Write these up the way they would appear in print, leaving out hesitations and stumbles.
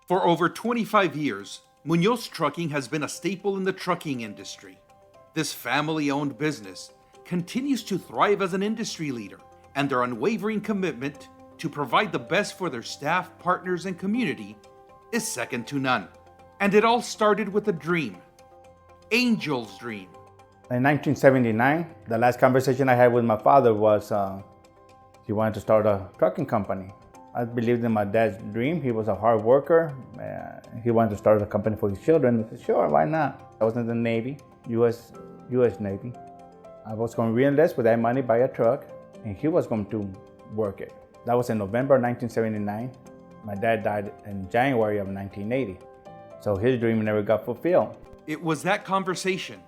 For over 25 years, Munoz Trucking has been a staple in the trucking industry. This family-owned business continues to thrive as an industry leader, and their unwavering commitment to provide the best for their staff, partners, and community is second to none. And it all started with a dream. Angel's dream. In 1979, the last conversation I had with my father was he wanted to start a trucking company. I believed in my dad's dream. He was a hard worker. He wanted to start a company for his children. I said, sure, why not? I was in the Navy, U.S. Navy. I was going to re-enlist with that money, buy a truck, and he was going to work it. That was in November 1979. My dad died in January of 1980. So his dream never got fulfilled. It was that conversation,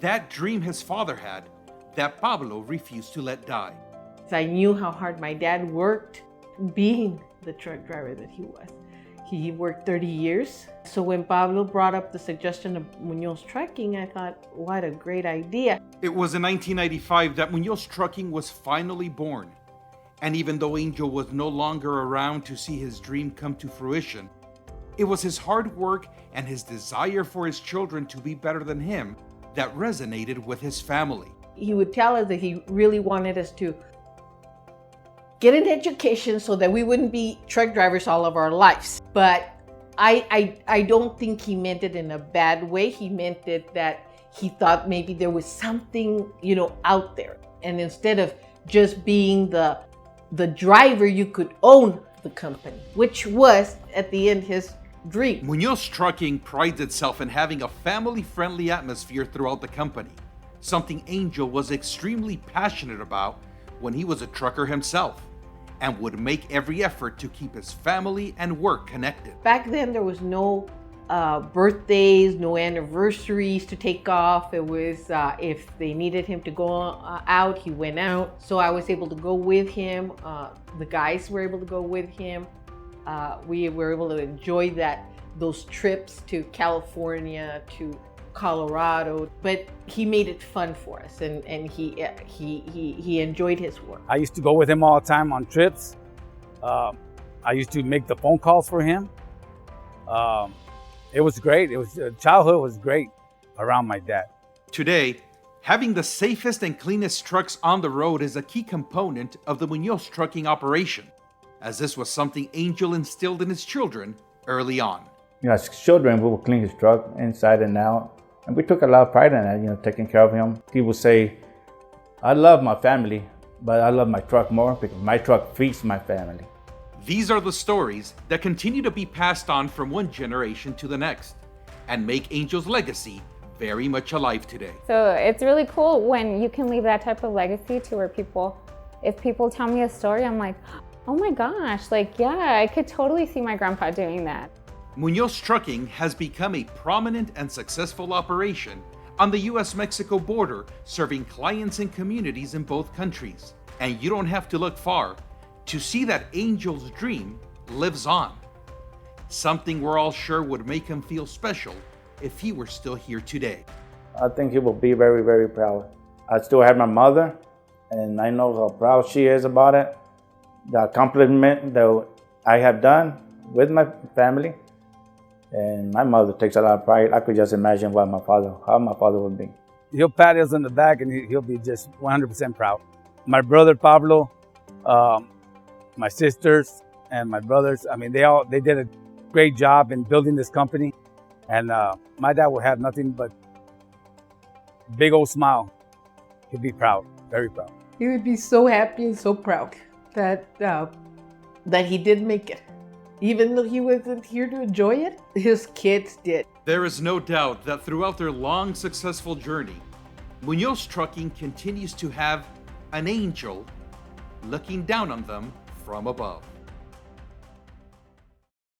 that dream his father had, that Pablo refused to let die. I knew how hard my dad worked being the truck driver that he was. He worked 30 years. So when Pablo brought up the suggestion of Munoz Trucking, I thought, what a great idea. It was in 1995 that Munoz Trucking was finally born. And even though Angel was no longer around to see his dream come to fruition, it was his hard work and his desire for his children to be better than him that resonated with his family. He would tell us that he really wanted us to get an education so that we wouldn't be truck drivers all of our lives. But I don't think he meant it in a bad way. He meant it that he thought maybe there was something, out there. And instead of just being the driver, you could own the company, which was at the end his dream. Munoz Trucking prides itself in having a family-friendly atmosphere throughout the company, something Angel was extremely passionate about when he was a trucker himself, and would make every effort to keep his family and work connected. Back then, there was no birthdays, no anniversaries to take off. It was if they needed him to go out, he went out. So I was able to go with him. The guys were able to go with him. We were able to enjoy those trips to California, to Colorado, but he made it fun for us, and he enjoyed his work. I used to go with him all the time on trips. I used to make the phone calls for him. It was great. Childhood was great around my dad. Today, having the safest and cleanest trucks on the road is a key component of the Munoz Trucking operation, as this was something Angel instilled in his children early on. As children, we would clean his truck inside and out. And we took a lot of pride in that, taking care of him. He would say, I love my family, but I love my truck more because my truck feeds my family. These are the stories that continue to be passed on from one generation to the next and make Angel's legacy very much alive today. So it's really cool when you can leave that type of legacy to where if people tell me a story, I'm like, oh my gosh, yeah, I could totally see my grandpa doing that. Munoz Trucking has become a prominent and successful operation on the U.S.-Mexico border, serving clients and communities in both countries. And you don't have to look far to see that Angel's dream lives on. Something we're all sure would make him feel special if he were still here today. I think he will be very, very proud. I still have my mother, and I know how proud she is about it. The accomplishment that I have done with my family. And my mother takes a lot of pride. I could just imagine how my father would be. He'll pat us on the back and he'll be just 100% proud. My brother Pablo, my sisters and my brothers, they did a great job in building this company. And my dad will have nothing but big old smile. He'll be proud, very proud. He would be so happy and so proud that he did make it. Even though he wasn't here to enjoy it, his kids did. There is no doubt that throughout their long, successful journey, Munoz Trucking continues to have an angel looking down on them from above.